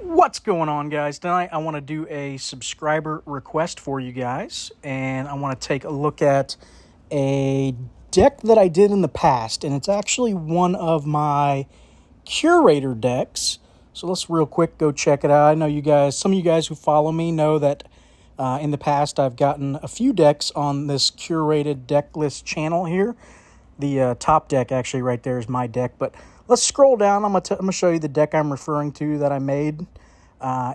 What's going on, guys? Tonight I want to do a subscriber request for you guys, and I want to take a look at a deck that I did in the past, and it's actually one of my curator decks. So let's real quick go check it out. I know you guys, some of you guys who follow me know that in the past I've gotten a few decks on this curated deck list channel here. The top deck actually right there is my deck, but let's scroll down. I'm gonna show you the deck I'm referring to that I made.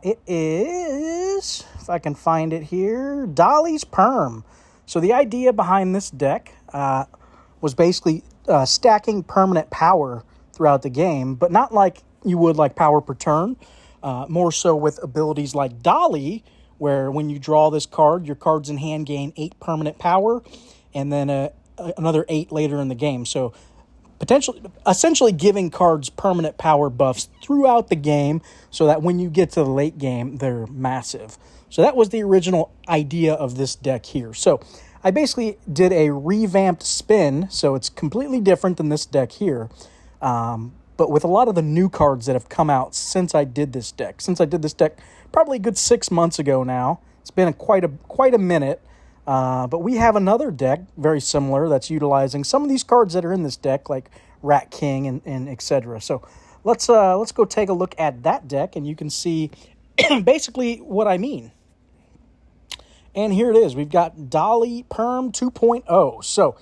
It is, if I can find it here, Dolly's Perm. So the idea behind this deck was basically stacking permanent power throughout the game, but not like you would like power per turn. More so with abilities like Dolly, where when you draw this card, your cards in hand gain 8 permanent power, and then another 8 later in the game. So essentially giving cards permanent power buffs throughout the game so that when you get to the late game, they're massive. So that was the original idea of this deck here. So I basically did a revamped spin, so it's completely different than this deck here, but with a lot of the new cards that have come out since I did this deck. Since I did this deck probably a good 6 months ago now. It's been quite a minute. But we have another deck very similar that's utilizing some of these cards that are in this deck, like Rat King and etc. So let's go take a look at that deck, and you can see basically what I mean. And here it is. We've got Dolly Perm 2.0. So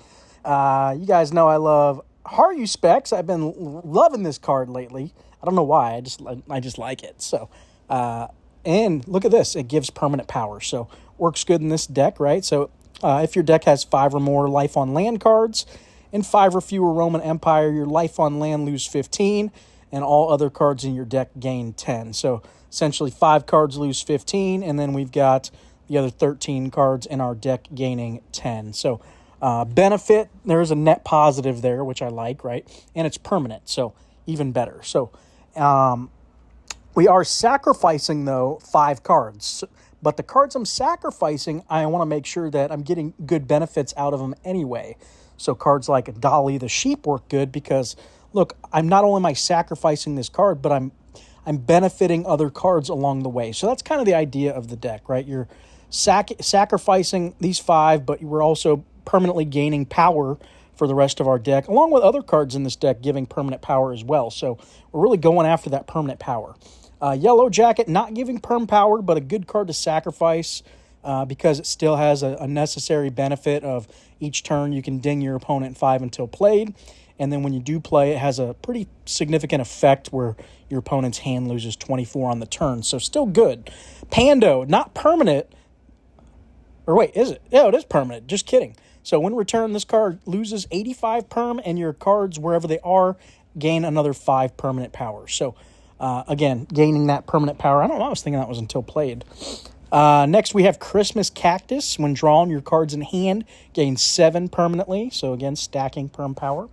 you guys know I love Haru Specs. I've been loving this card lately. I don't know why. I just like it. So and look at this. It gives permanent power. So works good in this deck, right? So if your deck has 5 or more life on land cards and 5 or fewer Roman Empire, your life on land lose 15, and all other cards in your deck gain 10. So essentially 5 cards lose 15, and then we've got the other 13 cards in our deck gaining 10. So benefit, there's a net positive there, which I like, right? And it's permanent, so even better. So we are sacrificing, though, 5 cards. But the cards I'm sacrificing, I want to make sure that I'm getting good benefits out of them anyway. So cards like Dolly the Sheep work good because, look, I'm not only am I sacrificing this card, but I'm benefiting other cards along the way. So that's kind of the idea of the deck, right? You're sacrificing these 5, but we're also permanently gaining power for the rest of our deck, along with other cards in this deck giving permanent power as well. So we're really going after that permanent power. Yellow Jacket, not giving perm power, but a good card to sacrifice because it still has a necessary benefit of each turn you can ding your opponent 5 until played. And then when you do play, it has a pretty significant effect where your opponent's hand loses 24 on the turn. So still good. Pando, not permanent. Or wait, is it? Yeah, it is permanent. Just kidding. So when returned, this card loses 85 perm, and your cards, wherever they are, gain another 5 permanent power. So again, gaining that permanent power. I don't know. I was thinking that was until played. Next, we have Christmas Cactus. When drawn, your cards in hand gain 7 permanently. So again, stacking perm power.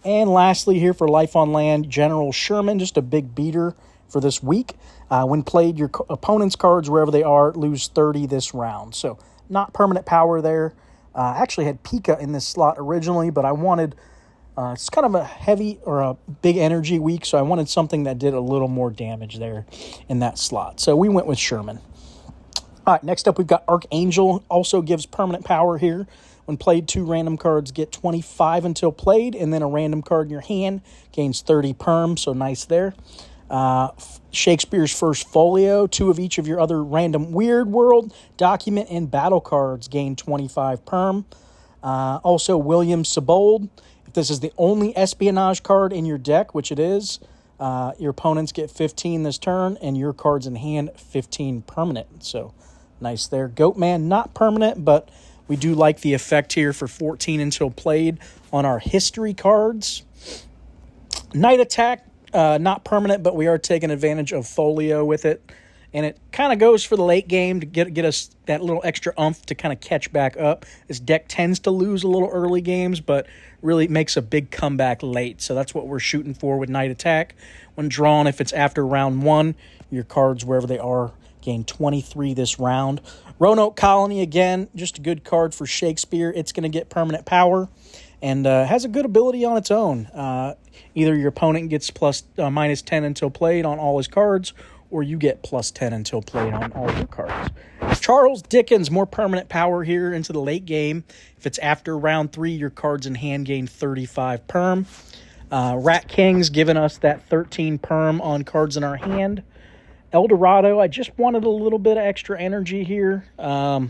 And lastly, here for Life on Land, General Sherman, just a big beater for this week. When played, your opponent's cards, wherever they are, lose 30 this round. So not permanent power there. I actually had Pika in this slot originally, but I wanted... it's kind of a heavy or a big energy week, so I wanted something that did a little more damage there in that slot. So we went with Sherman. All right, next up we've got Archangel. Also gives permanent power here. When played, 2 random cards get 25 until played, and then a random card in your hand gains 30 perm, so nice there. Shakespeare's First Folio. 2 of each of your other random Weird World, Document, and Battle cards gain 25 perm. Also, William Sibold. If this is the only espionage card in your deck, which it is, your opponents get 15 this turn, and your cards in hand 15 permanent. So nice there. Goatman, not permanent, but we do like the effect here for 14 until played on our history cards. Night Attack, not permanent, but we are taking advantage of Folio with it. And it kind of goes for the late game to get us that little extra oomph to kind of catch back up. This deck tends to lose a little early games, but really makes a big comeback late. So that's what we're shooting for with Night Attack. When drawn, if it's after round 1, your cards, wherever they are, gain 23 this round. Roanoke Colony, again, just a good card for Shakespeare. It's going to get permanent power and has a good ability on its own. Either your opponent gets minus 10 until played on all his cards, or you get +10 until played on all your cards. Charles Dickens, more permanent power here into the late game. If it's after round 3, your cards in hand gain 35 perm. Rat King's giving us that 13 perm on cards in our hand. El Dorado, I just wanted a little bit of extra energy here. I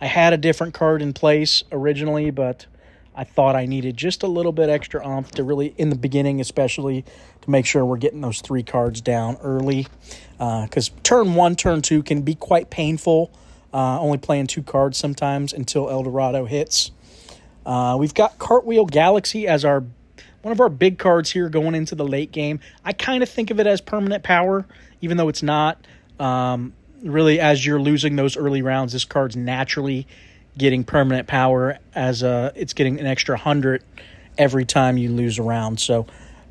had a different card in place originally, but I thought I needed just a little bit extra oomph to really, in the beginning especially, to make sure we're getting those 3 cards down early. Because turn 1, turn 2 can be quite painful, only playing 2 cards sometimes until El Dorado hits. We've got Cartwheel Galaxy as one of our big cards here going into the late game. I kind of think of it as permanent power, even though it's not. Really, as you're losing those early rounds, this card's naturally getting permanent power as it's getting an extra 100 every time you lose a round. So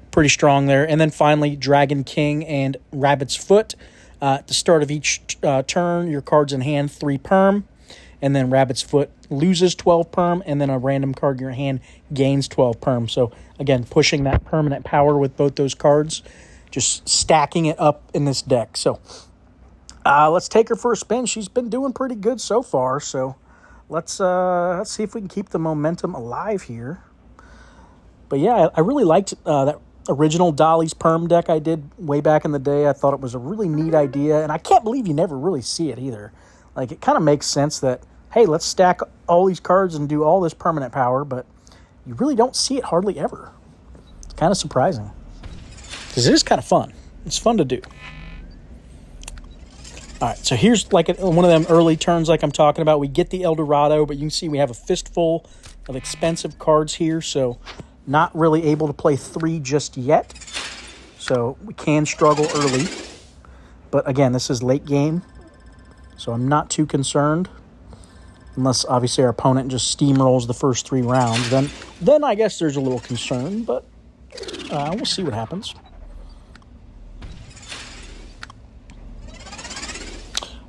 pretty strong there. And then finally, Dragon King and Rabbit's Foot. At the start of each turn, your cards in hand, 3 perm. And then Rabbit's Foot loses 12 perm, and then a random card in your hand gains 12 perm. So, again, pushing that permanent power with both those cards, just stacking it up in this deck. So, let's take her for a spin. She's been doing pretty good so far, so let's see if we can keep the momentum alive here. But, yeah, I really liked that original Dolly's Perm deck I did way back in the day. I thought it was a really neat idea, and I can't believe you never really see it either. Like, it kind of makes sense that, hey, let's stack all these cards and do all this permanent power, but you really don't see it hardly ever. It's kind of surprising. Because it is kind of fun. It's fun to do. All right, so here's like one of them early turns like I'm talking about. We get the El Dorado, but you can see we have a fistful of expensive cards here, so not really able to play 3 just yet. So we can struggle early. But again, this is late game, so I'm not too concerned. Unless, obviously, our opponent just steamrolls the first 3 rounds. Then I guess there's a little concern, but we'll see what happens.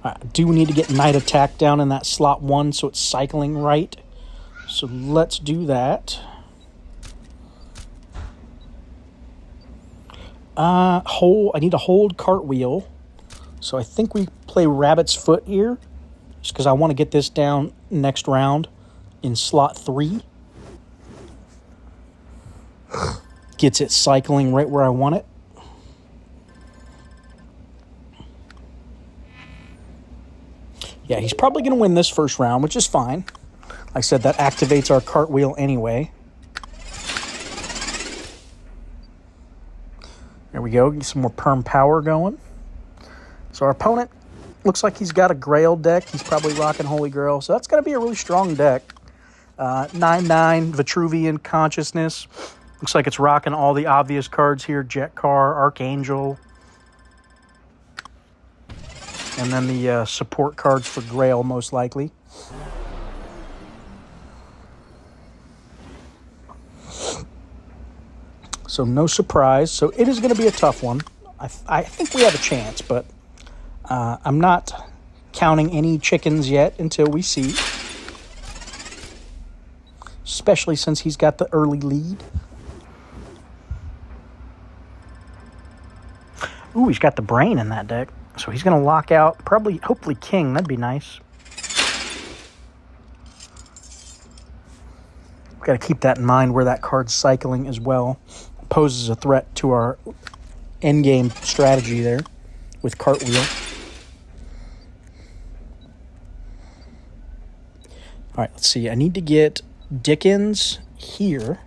All right, do we need to get Night Attack down in that slot 1 so it's cycling right? So let's do that. I need to hold Cartwheel. So I think we play Rabbit's Foot here, just because I want to get this down next round in slot 3. Gets it cycling right where I want it. Yeah, he's probably going to win this first round, which is fine. Like I said, that activates our Cartwheel anyway. There we go. Get some more Perm power going. So our opponent looks like he's got a Grail deck. He's probably rocking Holy Grail. So that's going to be a really strong deck. 9/9 Vitruvian Consciousness. Looks like it's rocking all the obvious cards here. Jet Car, Archangel. And then the support cards for Grail, most likely. So no surprise. So it is going to be a tough one. I think we have a chance, but I'm not counting any chickens yet until we see. Especially since he's got the early lead. Ooh, he's got the Brain in that deck. So he's going to lock out, hopefully King. That'd be nice. We've got to keep that in mind where that card's cycling as well. Poses a threat to our endgame strategy there with Cartwheel. All right, let's see. I need to get Dickens here.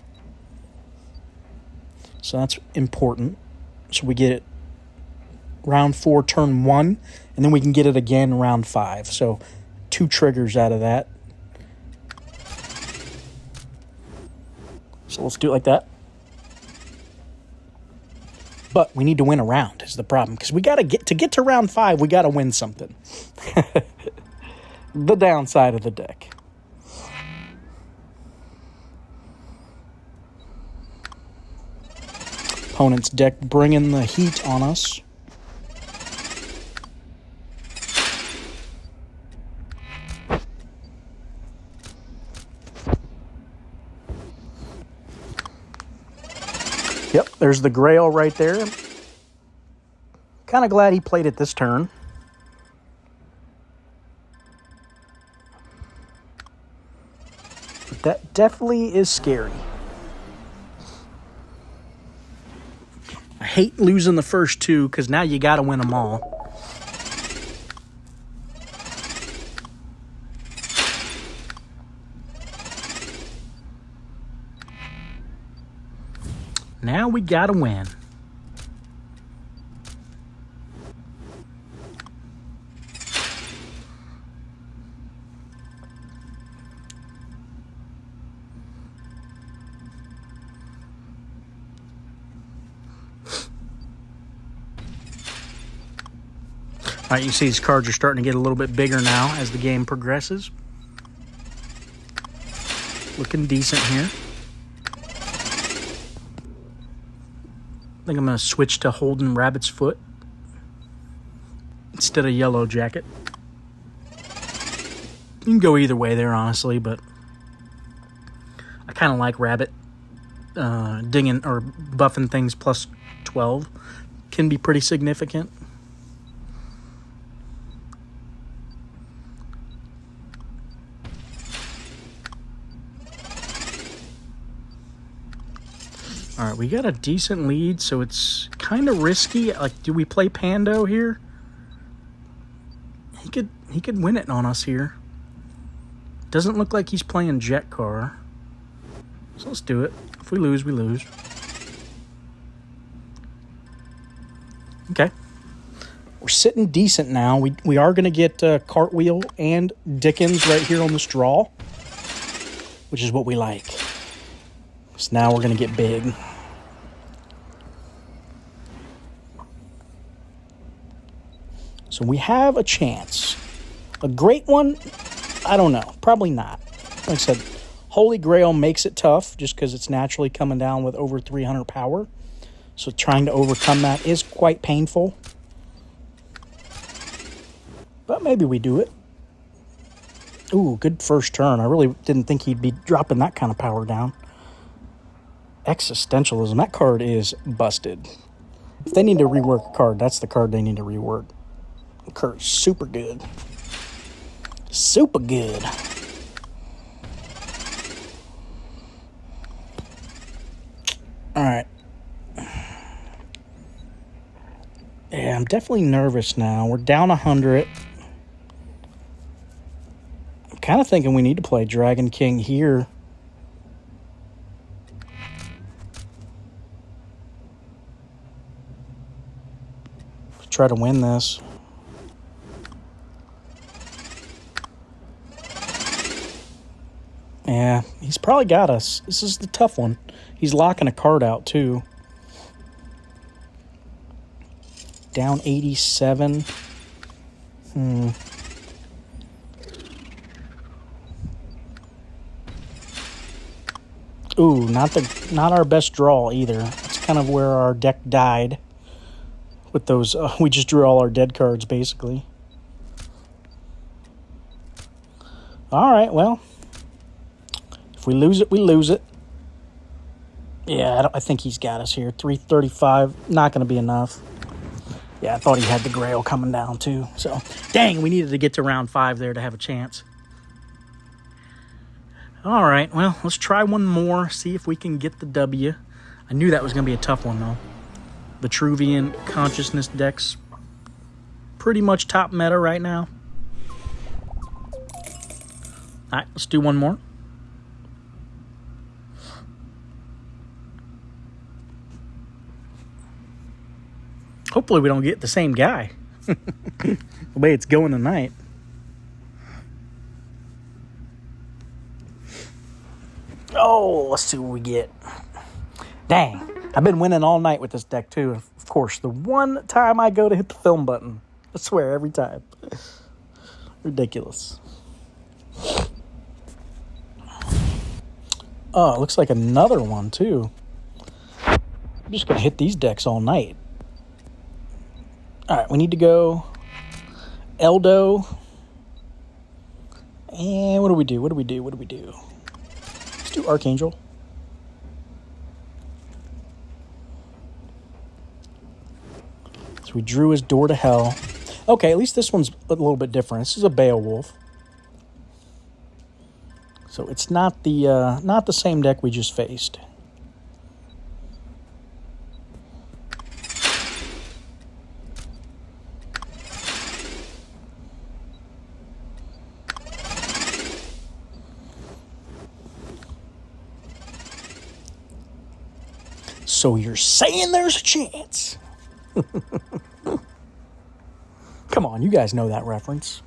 So that's important. So we get it round 4, turn 1, and then we can get it again round 5. So 2 triggers out of that. So let's do it like that. But we need to win a round is the problem, because we got to get to round 5. We got to win something. The downside of the deck. Opponent's deck bringing the heat on us. Yep, there's the Grail right there. Kind of glad he played it this turn. But that definitely is scary. I hate losing the first two because now you got to win them all. Now we got to win. All right, you see these cards are starting to get a little bit bigger now as the game progresses. Looking decent here. I think I'm going to switch to holding Rabbit's Foot instead of Yellow Jacket. You can go either way there, honestly, but I kind of like Rabbit. Dinging or buffing things plus 12 can be pretty significant. All right, we got a decent lead, so it's kind of risky. Like, do we play Pando here? He could win it on us here. Doesn't look like he's playing Jet Car. So let's do it. If we lose, we lose. Okay. We're sitting decent now. We are going to get Cartwheel and Dickens right here on this draw, which is what we like. So now we're going to get big. So we have a chance. A great one? I don't know. Probably not. Like I said, Holy Grail makes it tough just because it's naturally coming down with over 300 power. So trying to overcome that is quite painful. But maybe we do it. Ooh, good first turn. I really didn't think he'd be dropping that kind of power down. Existentialism. That card is busted. If they need to rework a card, that's the card they need to rework. The card's super good. Super good. All right. Yeah, I'm definitely nervous now. We're down 100. I'm kind of thinking we need to play Dragon King here. Try to win this. Yeah, he's probably got us. This is the tough one. He's locking a card out, too. Down 87. Ooh, not our best draw either. That's kind of where our deck died. With those, we just drew all our dead cards, basically. All right, well. If we lose it, we lose it. Yeah, I think he's got us here. 335, not going to be enough. Yeah, I thought he had the Grail coming down, too. So, dang, we needed to get to round 5 there to have a chance. All right, well, let's try one more, see if we can get the W. I knew that was going to be a tough one, though. Vitruvian Consciousness decks, pretty much top meta right now. All right, let's do one more. Hopefully we don't get the same guy. The way it's going tonight. Oh, let's see what we get. Dang. I've been winning all night with this deck, too. Of course, the one time I go to hit the film button. I swear, every time. Ridiculous. Oh, it looks like another one, too. I'm just going to hit these decks all night. All right, we need to go Eldo. And what do we do? What do we do? What do we do? Let's do Archangel. So we drew his Door to Hell. Okay, at least this one's a little bit different. This is a Beowulf. So it's not the same deck we just faced. So you're saying there's a chance? Come on, you guys know that reference.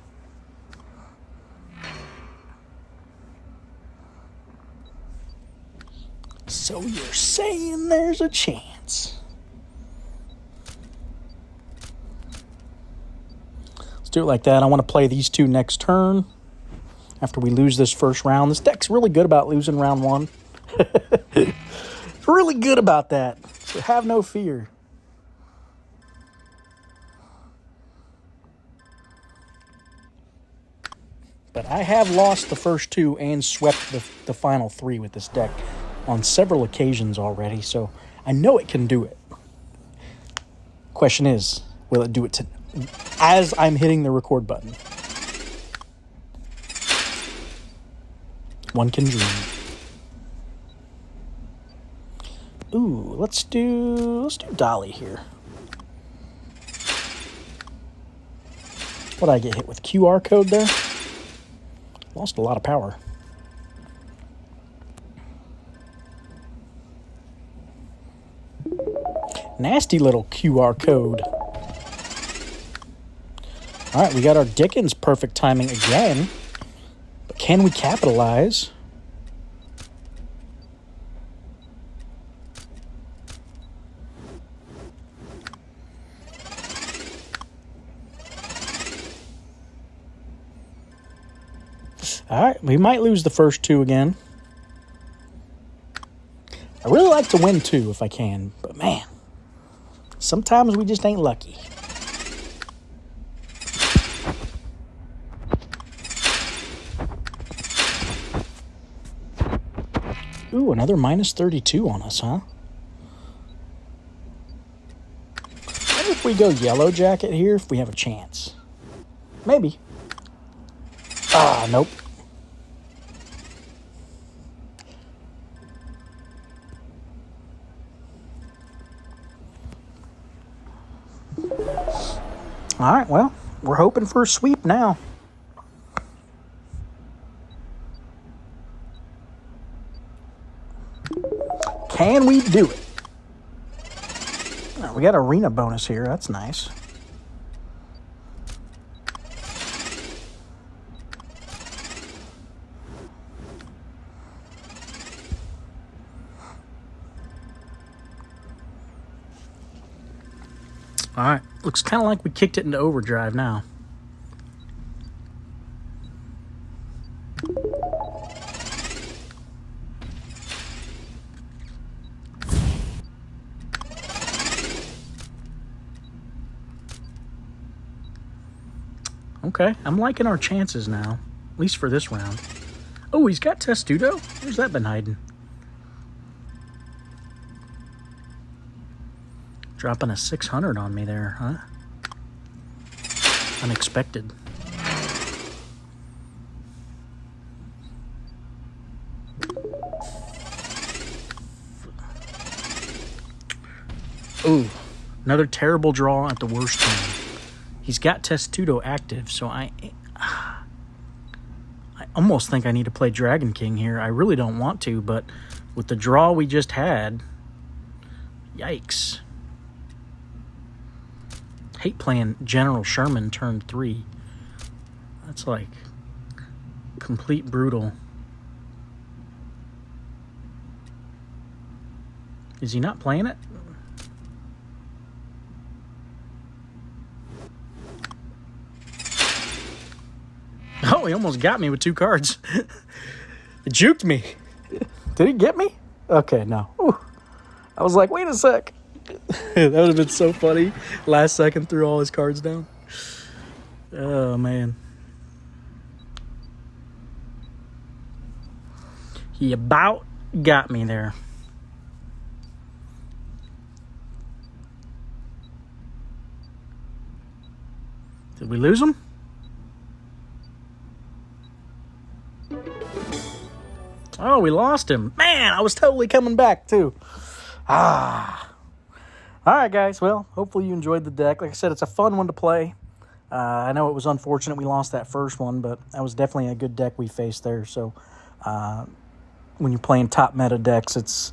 So you're saying there's a chance? Let's do it like that. I want to play these two next turn after we lose this first round. This deck's really good about losing round one. It's really good about that. So have no fear. But I have lost the first two and swept the final three with this deck on several occasions already, so I know it can do it. Question is, will it do it as I'm hitting the record button? One can dream. Ooh, let's do Dolly here. What'd I get hit with? QR code there? Lost a lot of power. Nasty little QR code. All right, we got our Dickens perfect timing again. But can we capitalize? All right, we might lose the first two again. I really like to win two if I can, but man, sometimes we just ain't lucky. Ooh, another minus 32 on us, huh? What if we go Yellow Jacket here if we have a chance? Maybe. Ah, nope. All right, well, we're hoping for a sweep now. Can we do it? Oh, we got arena bonus here. That's nice. All right, looks kind of like we kicked it into overdrive now. Okay, I'm liking our chances now, at least for this round. Oh, he's got Testudo? Where's that been hiding? Dropping a 600 on me there, huh? Unexpected. Ooh, another terrible draw at the worst time. He's got Testudo active, so I almost think I need to play Dragon King here. I really don't want to, but with the draw we just had, yikes. Hate playing General Sherman turn 3. That's like complete brutal. Is he not playing it? Oh, he almost got me with 2 cards. It juked me. Did he get me? Okay, no. Ooh. I was like, wait a sec. That would have been so funny. Last second threw all his cards down. Oh, man. He about got me there. Did we lose him? Oh, we lost him. Man, I was totally coming back, too. Ah. All right, guys. Well, hopefully you enjoyed the deck. Like I said, it's a fun one to play. I know it was unfortunate we lost that first one, but that was definitely a good deck we faced there. So when you're playing top meta decks, it's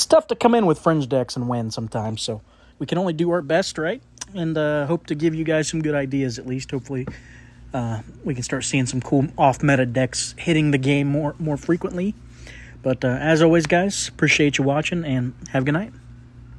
tough to come in with fringe decks and win sometimes. So we can only do our best, right? And hope to give you guys some good ideas at least. Hopefully we can start seeing some cool off-meta decks hitting the game more frequently. But as always, guys, appreciate you watching, and have a good night.